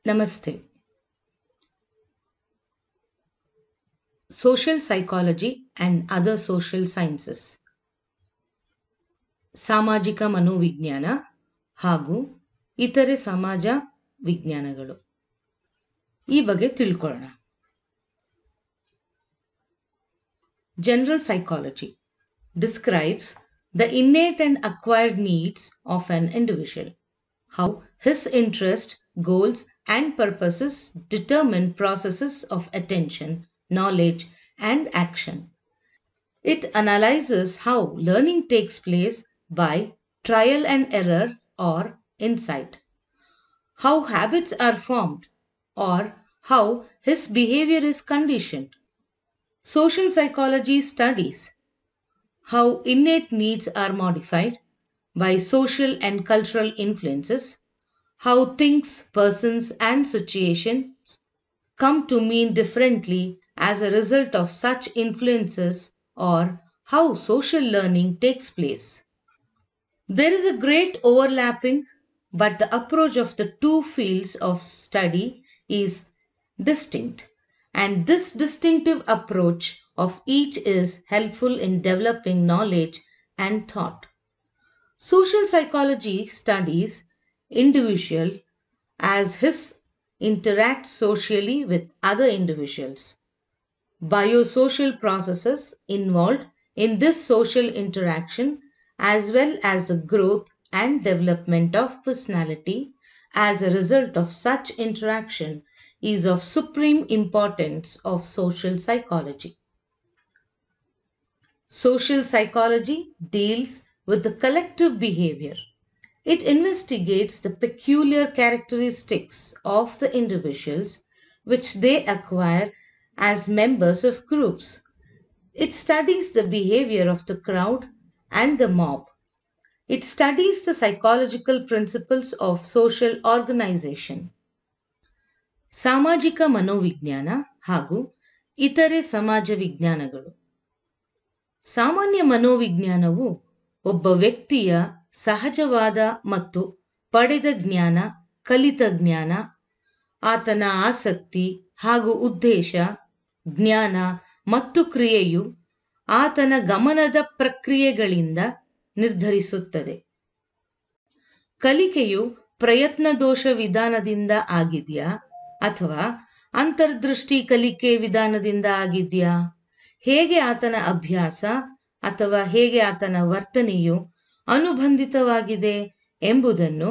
Namaste. Social psychology and other social sciences. ಸಾಮಾಜಿಕ ಮನೋವಿಜ್ಞಾನ ಹಾಗೂ ಇತರೆ ಸಮಾಜ ವಿಜ್ಞಾನಗಳು ಈ ಬಗ್ಗೆ ತಿಳ್ಕೊಳ್ಳೋಣ. General psychology describes the innate and acquired needs of an individual, how his interest, goals, and purposes determine processes of attention, knowledge, and action. It analyzes how learning takes place by trial and error or insight, how habits are formed, or how his behavior is conditioned. Social psychology studies how innate needs are modified by social and cultural influences, how things, persons, and situations come to mean differently as a result of such influences, or how social learning takes place. There is a great overlapping, but the approach of the two fields of study is distinct, and this distinctive approach of each is helpful in developing knowledge and thought. Social psychology studies individual as his interacts socially with other individuals. Biosocial processes involved in this social interaction, as well as the growth and development of personality as a result of such interaction, is of supreme importance of social psychology. Social psychology deals with the collective behavior. It investigates the peculiar characteristics of the individuals which they acquire as members of groups. It studies the behavior of the crowd and the mob. It studies the psychological principles of social organization. ಸಾಮಾಜಿಕ ಮನೋವಿಜ್ಞಾನ ಹಾಗೂ ಇತರೆ ಸಮಾಜ ವಿಜ್ಞಾನಗಳು. ಸಾಮಾನ್ಯ ಮನೋವಿಜ್ಞಾನವು ಒಬ್ಬ ವ್ಯಕ್ತಿಯ ಸಹಜವಾದ ಮತ್ತು ಪಡೆದ ಜ್ಞಾನ, ಕಲಿತ ಜ್ಞಾನ, ಆತನ ಆಸಕ್ತಿ ಹಾಗೂ ಉದ್ದೇಶ, ಜ್ಞಾನ ಮತ್ತು ಕ್ರಿಯೆಯು ಆತನ ಗಮನದ ಪ್ರಕ್ರಿಯೆಗಳಿಂದ ನಿರ್ಧರಿಸುತ್ತದೆ. ಕಲಿಕೆಯು ಪ್ರಯತ್ನದೋಷ ವಿಧಾನದಿಂದ ಆಗಿದೆಯಾ ಅಥವಾ ಅಂತರ್ದೃಷ್ಟಿ ಕಲಿಕೆ ವಿಧಾನದಿಂದ ಆಗಿದೆಯಾ? ಹೇಗೆ ಆತನ ಅಭ್ಯಾಸ ಅಥವಾ ಹೇಗೆ ಆತನ ವರ್ತನೆಯು ಅನುಬಂಧಿತವಾಗಿದೆ ಎಂಬುದನ್ನು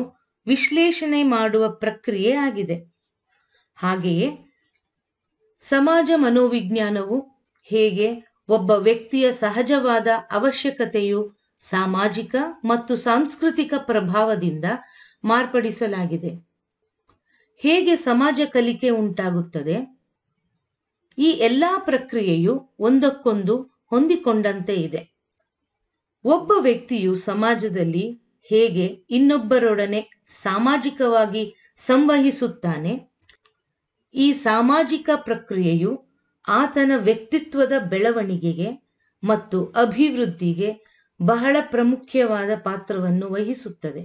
ವಿಶ್ಲೇಷಣೆ ಮಾಡುವ ಪ್ರಕ್ರಿಯೆ ಆಗಿದೆ. ಹಾಗೆಯೇ ಸಮಾಜ ಮನೋವಿಜ್ಞಾನವು ಹೇಗೆ ಒಬ್ಬ ವ್ಯಕ್ತಿಯ ಸಹಜವಾದ ಅವಶ್ಯಕತೆಯು ಸಾಮಾಜಿಕ ಮತ್ತು ಸಾಂಸ್ಕೃತಿಕ ಪ್ರಭಾವದಿಂದ ಮಾರ್ಪಡಿಸಲಾಗಿದೆ, ಹೇಗೆ ಸಮಾಜ ಕಲಿಕೆ ಉಂಟಾಗುತ್ತದೆ, ಈ ಎಲ್ಲ ಪ್ರಕ್ರಿಯೆಯು ಒಂದಕ್ಕೊಂದು ಹೊಂದಿಕೊಂಡಂತೆ ಇದೆ. ಒಬ್ಬ ವ್ಯಕ್ತಿಯು ಸಮಾಜದಲ್ಲಿ ಹೇಗೆ ಇನ್ನೊಬ್ಬರೊಡನೆ ಸಾಮಾಜಿಕವಾಗಿ ಸಂವಹಿಸುತ್ತಾನೆ, ಈ ಸಾಮಾಜಿಕ ಪ್ರಕ್ರಿಯೆಯು ಆತನ ವ್ಯಕ್ತಿತ್ವದ ಬೆಳವಣಿಗೆಗೆ ಮತ್ತು ಅಭಿವೃದ್ಧಿಗೆ ಬಹಳ ಪ್ರಮುಖವಾದ ಪಾತ್ರವನ್ನು ವಹಿಸುತ್ತದೆ.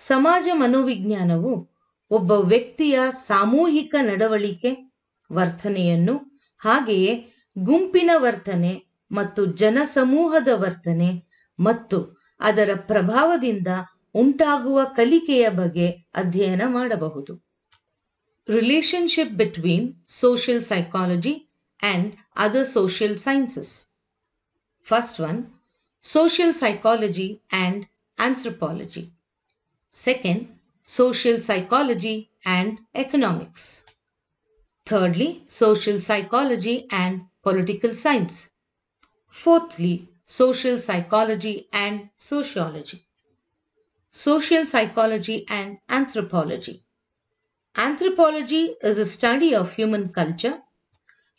ಸಮಾಜ ಮನೋವಿಜ್ಞಾನವು ಒಬ್ಬ ವ್ಯಕ್ತಿಯ ಸಾಮೂಹಿಕ ನಡವಳಿಕೆ, ವರ್ತನೆಯನ್ನು, ಹಾಗೆಯೇ ಗುಂಪಿನ ವರ್ತನೆ ಮತ್ತು ಜನಸಮೂಹದ ವರ್ತನೆ ಮತ್ತು ಅದರ ಪ್ರಭಾವದಿಂದ ಉಂಟಾಗುವ ಕಲಿಕೆಯ ಬಗ್ಗೆ ಅಧ್ಯಯನ ಮಾಡಬಹುದು. Relationship between social psychology and other social sciences. First one, social psychology and anthropology. Second, social psychology and economics. Thirdly, social psychology and political science. Fourthly, social psychology and sociology. Social psychology and anthropology. Anthropology is a study of human culture.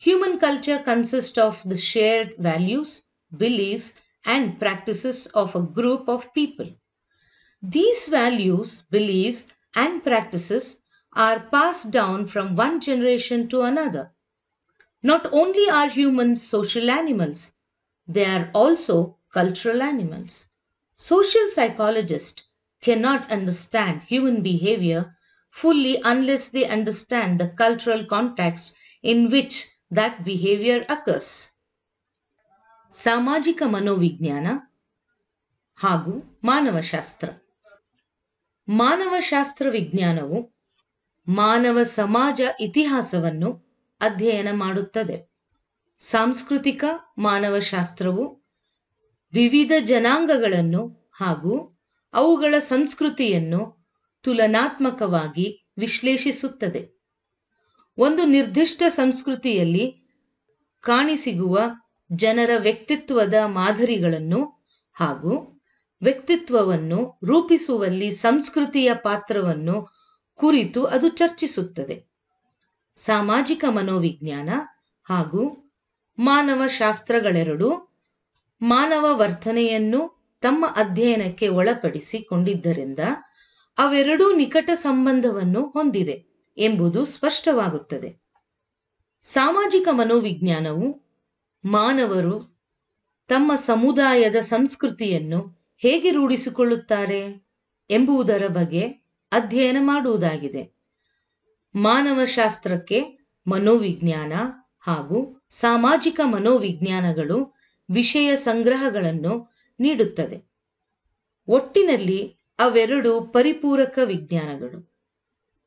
Human culture consists of the shared values, beliefs, and practices of a group of people. These values, beliefs, and practices are passed down from one generation to another. Not only are humans social animals, they are also cultural animals. Social psychologists cannot understand human behavior fully unless they understand the cultural context in which that behavior occurs. ಸಾಮಾಜಿಕ ಮನೋವಿಜ್ಞಾನ ಹಾಗೂ ಮಾನವಶಾಸ್ತ್ರ. ಮಾನವಶಾಸ್ತ್ರ ವಿಜ್ಞಾನವು ಮಾನವ ಸಮಾಜ ಇತಿಹಾಸವನ್ನು ಅಧ್ಯಯನ ಮಾಡುತ್ತದೆ. ಸಾಂಸ್ಕೃತಿಕ ಮಾನವಶಾಸ್ತ್ರವು ವಿವಿಧ ಜನಾಂಗಗಳನ್ನು ಹಾಗೂ ಅವುಗಳ ಸಂಸ್ಕೃತಿಯನ್ನು ತುಲನಾತ್ಮಕವಾಗಿ ವಿಶ್ಲೇಷಿಸುತ್ತದೆ. ಒಂದು ನಿರ್ದಿಷ್ಟ ಸಂಸ್ಕೃತಿಯಲ್ಲಿ ಕಾಣಿಸಿಗುವ ಜನರ ವ್ಯಕ್ತಿತ್ವದ ಮಾದರಿಗಳನ್ನು ಹಾಗೂ ವ್ಯಕ್ತಿತ್ವವನ್ನು ರೂಪಿಸುವಲ್ಲಿ ಸಂಸ್ಕೃತಿಯ ಪಾತ್ರವನ್ನು ಕುರಿತು ಅದು ಚರ್ಚಿಸುತ್ತದೆ. ಸಾಮಾಜಿಕ ಮನೋವಿಜ್ಞಾನ ಹಾಗೂ ಮಾನವಶಾಸ್ತ್ರಗಳೆರಡೂ ಮಾನವ ವರ್ತನೆಯನ್ನು ತಮ್ಮ ಅಧ್ಯಯನಕ್ಕೆ ಒಳಪಡಿಸಿಕೊಂಡಿದ್ದರಿಂದ ಅವೆರಡೂ ನಿಕಟ ಸಂಬಂಧವನ್ನು ಹೊಂದಿವೆ ಎಂಬುದು ಸ್ಪಷ್ಟವಾಗುತ್ತದೆ. ಸಾಮಾಜಿಕ ಮನೋವಿಜ್ಞಾನವು ಮಾನವರು ತಮ್ಮ ಸಮುದಾಯದ ಸಂಸ್ಕೃತಿಯನ್ನು ಹೇಗೆ ರೂಢಿಸಿಕೊಳ್ಳುತ್ತಾರೆ ಎಂಬುದರ ಬಗ್ಗೆ ಅಧ್ಯಯನ ಮಾಡುವುದಾಗಿದೆ. ಮಾನವಶಾಸ್ತ್ರಕ್ಕೆ ಮನೋವಿಜ್ಞಾನ ಹಾಗೂ ಸಾಮಾಜಿಕ ಮನೋವಿಜ್ಞಾನಗಳು ವಿಷಯ ಸಂಗ್ರಹಗಳನ್ನು ನೀಡುತ್ತದೆ. ಒಟ್ಟಿನಲ್ಲಿ ಅವೆರಡು ಪರಿಪೂರಕ ವಿಜ್ಞಾನಗಳು.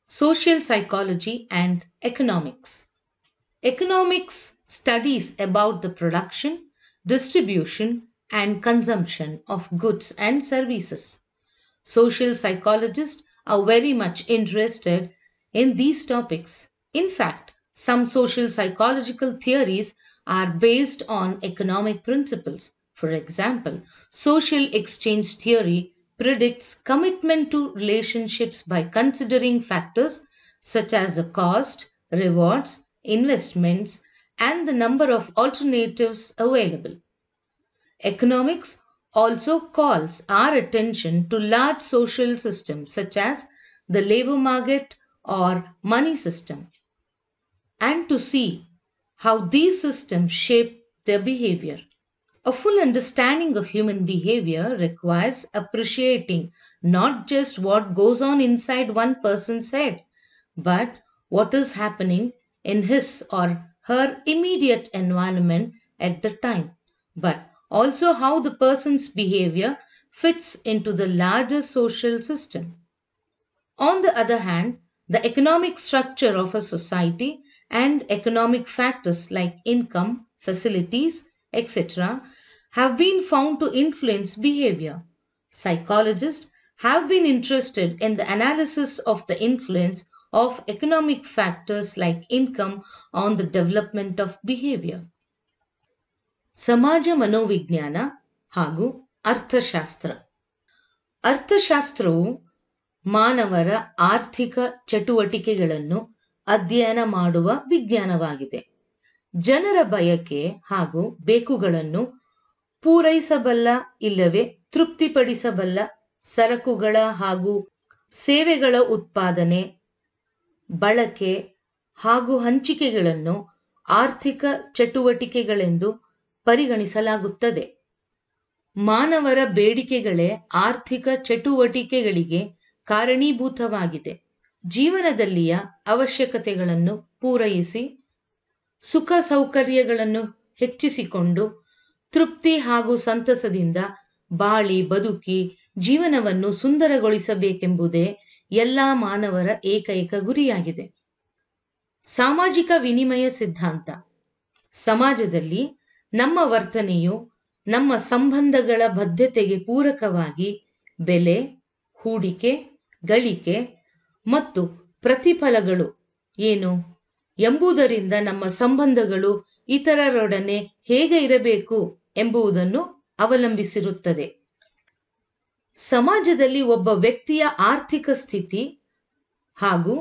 Social psychology and economics. Economics studies about the production, distribution and consumption of goods and services. Social psychologists are very much interested in these topics. In fact, some social psychological theories are based on economic principles. For example, social exchange theory predicts commitment to relationships by considering factors such as the cost, rewards, investments, and the number of alternatives available. Economics also calls our attention to large social systems such as the labor market or money system, and to see how these systems shape their behavior. A full understanding of human behavior requires appreciating not just what goes on inside one person's head, but what is happening in his or her immediate environment at the time, but also how the person's behavior fits into the larger social system. On the other hand, the economic structure of a society and economic factors like income, facilities, etc., have been found to influence behavior. Psychologists have been interested in the analysis of the influence of economic factors like income on the development of behavior. ಸಮಾಜ ಮನೋವಿಜ್ಞಾನ ಹಾಗೂ ಅರ್ಥಶಾಸ್ತ್ರ. ಅರ್ಥಶಾಸ್ತ್ರವು ಮಾನವರ ಆರ್ಥಿಕ ಚಟುವಟಿಕೆಗಳನ್ನು ಅಧ್ಯಯನ ಮಾಡುವ ವಿಜ್ಞಾನವಾಗಿದೆ. ಜನರ ಬಯಕೆ ಹಾಗೂ ಬೇಕುಗಳನ್ನು ಪೂರೈಸಬಲ್ಲ ಇಲ್ಲವೇ ತೃಪ್ತಿಪಡಿಸಬಲ್ಲ ಸರಕುಗಳ ಹಾಗೂ ಸೇವೆಗಳ ಉತ್ಪಾದನೆ, ಬಳಕೆ ಹಾಗೂ ಹಂಚಿಕೆಗಳನ್ನು ಆರ್ಥಿಕ ಚಟುವಟಿಕೆಗಳೆಂದು ಪರಿಗಣಿಸಲಾಗುತ್ತದೆ. ಮಾನವರ ಬೇಡಿಕೆಗಳೇ ಆರ್ಥಿಕ ಚಟುವಟಿಕೆಗಳಿಗೆ ಕಾರಣೀಭೂತವಾಗಿದೆ. ಜೀವನದಲ್ಲಿಯ ಅವಶ್ಯಕತೆಗಳನ್ನು ಪೂರೈಸಿ ಸುಖ ಸೌಕರ್ಯಗಳನ್ನು ಹೆಚ್ಚಿಸಿಕೊಂಡು ತೃಪ್ತಿ ಹಾಗೂ ಸಂತಸದಿಂದ ಬಾಳಿ ಬದುಕಿ ಜೀವನವನ್ನು ಸುಂದರಗೊಳಿಸಬೇಕೆಂಬುದೇ ಎಲ್ಲ ಮಾನವರ ಏಕೈಕ ಗುರಿಯಾಗಿದೆ. ಸಾಮಾಜಿಕ ವಿನಿಮಯ ಸಿದ್ಧಾಂತ. ಸಮಾಜದಲ್ಲಿ ನಮ್ಮ ವರ್ತನೆಯು ನಮ್ಮ ಸಂಬಂಧಗಳ ಬದ್ಧತೆಗೆ ಪೂರಕವಾಗಿ ಬೆಲೆ, ಹೂಡಿಕೆ, ಗಳಿಕೆ ಮತ್ತು ಪ್ರತಿಫಲಗಳು ಏನು ಎಂಬುದರಿಂದ ನಮ್ಮ ಸಂಬಂಧಗಳು ಇತರರೊಡನೆ ಹೇಗೆ ಇರಬೇಕು ಎಂಬುದನ್ನು ಅವಲಂಬಿಸಿರುತ್ತದೆ. ಸಮಾಜದಲ್ಲಿ ಒಬ್ಬ ವ್ಯಕ್ತಿಯ ಆರ್ಥಿಕ ಸ್ಥಿತಿ ಹಾಗೂ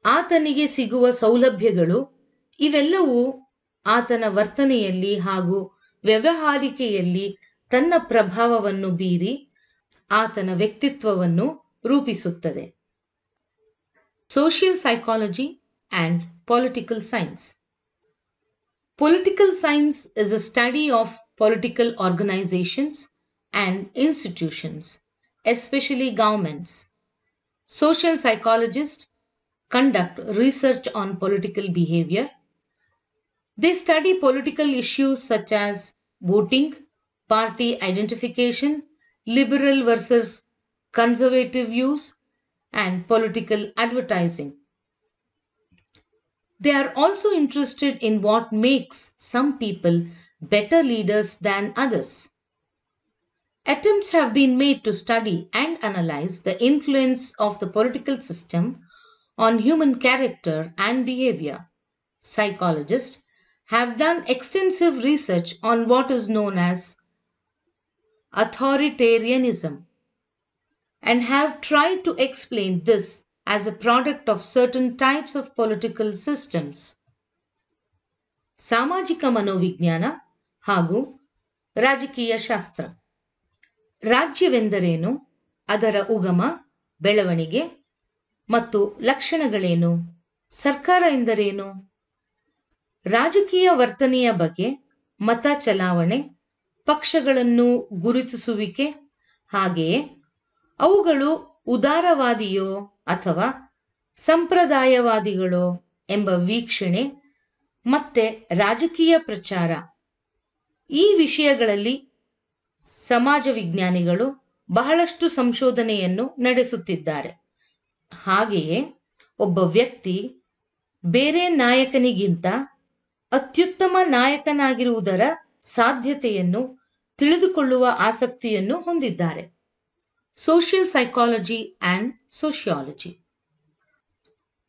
ಆತನಿಗೆ ಸಿಗುವ ಸೌಲಭ್ಯಗಳು ಇವೆಲ್ಲವೂ ಆತನ ವರ್ತನೆಯಲ್ಲಿ ಹಾಗೂ ವ್ಯವಹಾರಿಕೆಯಲ್ಲಿ ತನ್ನ ಪ್ರಭಾವವನ್ನು ಬೀರಿ ಆತನ ವ್ಯಕ್ತಿತ್ವವನ್ನು ರೂಪಿಸುತ್ತದೆ. Social psychology and political science. Political science is a study of political organizations and institutions, especially governments. Social psychologists conduct research on political behavior. They study political issues such as voting, party identification, liberal versus conservative views, and political advertising. They are also interested in what makes some people better leaders than others. Attempts have been made to study and analyze the influence of the political system on human character and behavior. Psychologists have done extensive research on what is known as authoritarianism and have tried to explain this as a product of certain types of political systems. ಸಾಮಾಜಿಕ ಮನೋವಿಜ್ಞಾನ ಹಾಗೂ ರಾಜಕೀಯ ಶಾಸ್ತ್ರ. ರಾಜ್ಯವೆಂದರೇನು, ಅದರ ಉಗಮ, ಬೆಳವಣಿಗೆ ಮತ್ತು ಲಕ್ಷಣಗಳೇನು, ಸರ್ಕಾರ ಎಂದರೇನು, ರಾಜಕೀಯ ವರ್ತನೆಯ ಬಗ್ಗೆ, ಮತ ಚಲಾವಣೆ, ಪಕ್ಷಗಳನ್ನು ಗುರುತಿಸುವಿಕೆ, ಹಾಗೆಯೇ ಅವುಗಳು ಉದಾರವಾದಿಯೋ ಅಥವಾ ಸಂಪ್ರದಾಯವಾದಿಗಳೋ ಎಂಬ ವೀಕ್ಷಣೆ ಮತ್ತೆ ರಾಜಕೀಯ ಪ್ರಚಾರ. ಈ ವಿಷಯಗಳಲ್ಲಿ ಸಮಾಜ ವಿಜ್ಞಾನಿಗಳು ಬಹಳಷ್ಟು ಸಂಶೋಧನೆಯನ್ನು ನಡೆಸುತ್ತಿದ್ದಾರೆ. ಹಾಗೆಯೇ ಒಬ್ಬ ವ್ಯಕ್ತಿ ಬೇರೆ ನಾಯಕನಿಗಿಂತ ಅತ್ಯುತ್ತಮ ನಾಯಕನಾಗಿರುವುದರ ಸಾಧ್ಯತೆಯನ್ನು ತಿಳಿದುಕೊಳ್ಳುವ ಆಸಕ್ತಿಯನ್ನು ಹೊಂದಿದ್ದಾರೆ. Social psychology and sociology.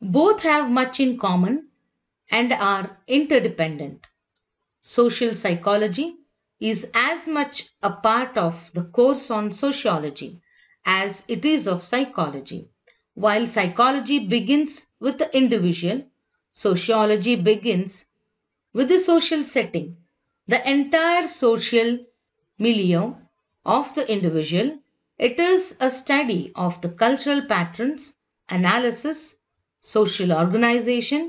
Both have much in common and are interdependent. Social psychology is as much a part of the course on sociology as it is of psychology. While psychology begins with the individual, sociology begins with the social setting. The entire social milieu of the individual. It is a study of the cultural patterns, analysis, social organization,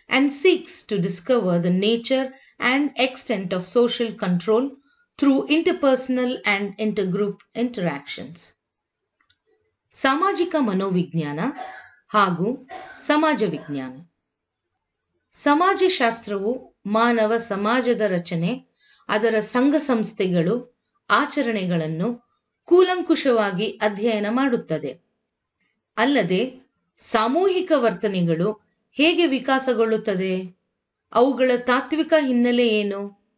and seeks to discover the nature and extent of social control through interpersonal and intergroup interactions. ಸಾಮಾಜಿಕ ಮನೋವಿಜ್ಞಾನ ಹಾಗೂ ಸಮಾಜ ವಿಜ್ಞಾನ. ಸಮಾಜಶಾಸ್ತ್ರವು ಮಾನವ ಸಮಾಜದ ರಚನೆ, ಅದರ ಸಂಘ ಸಂಸ್ಥೆಗಳು, ಆಚರಣೆಗಳನ್ನು ಕೂಲಂಕುಷವಾಗಿ ಅಧ್ಯಯನ ಮಾಡುತ್ತದೆ. ಅಲ್ಲದೆ ಸಾಮೂಹಿಕ ವರ್ತನೆಗಳು ಹೇಗೆ ವಿಕಾಸಗೊಳ್ಳುತ್ತದೆ, ಅವುಗಳ ತಾತ್ವಿಕ ಹಿನ್ನೆಲೆ ಏನು,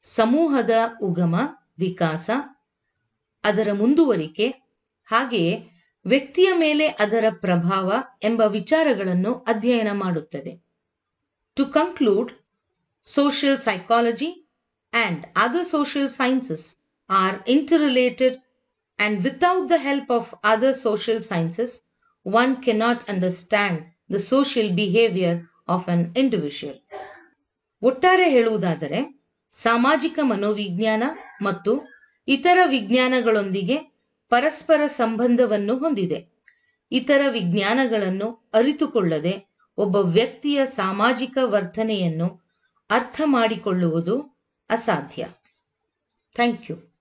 ಸಮೂಹದ ಉಗಮ, ವಿಕಾಸ, ಅದರ ಮುಂದುವರಿಕೆ, ಹಾಗೆಯೇ ವ್ಯಕ್ತಿಯ ಮೇಲೆ ಅದರ ಪ್ರಭಾವ ಎಂಬ ವಿಚಾರಗಳನ್ನು ಅಧ್ಯಯನ ಮಾಡುತ್ತದೆ. To conclude, social psychology and other social sciences are interrelated, and without the help of other social sciences, one cannot understand the social behavior of an individual. ಒಟ್ಟಾರೆ ಹೇಳುವುದಾದರೆ, ಸಾಮಾಜಿಕ ಮನೋವಿಜ್ಞಾನ ಮತ್ತು ಇತರ ವಿಜ್ಞಾನಗಳೊಂದಿಗೆ ಪರಸ್ಪರ ಸಂಬಂಧವನ್ನು ಹೊಂದಿದೆ. ಇತರ ವಿಜ್ಞಾನಗಳನ್ನು ಅರಿತುಕೊಳ್ಳದೆ ಒಬ್ಬ ವ್ಯಕ್ತಿಯ ಸಾಮಾಜಿಕ ವರ್ತನೆಯನ್ನು ಅರ್ಥ ಮಾಡಿಕೊಳ್ಳುವುದು ಅಸಾಧ್ಯ. Thank you.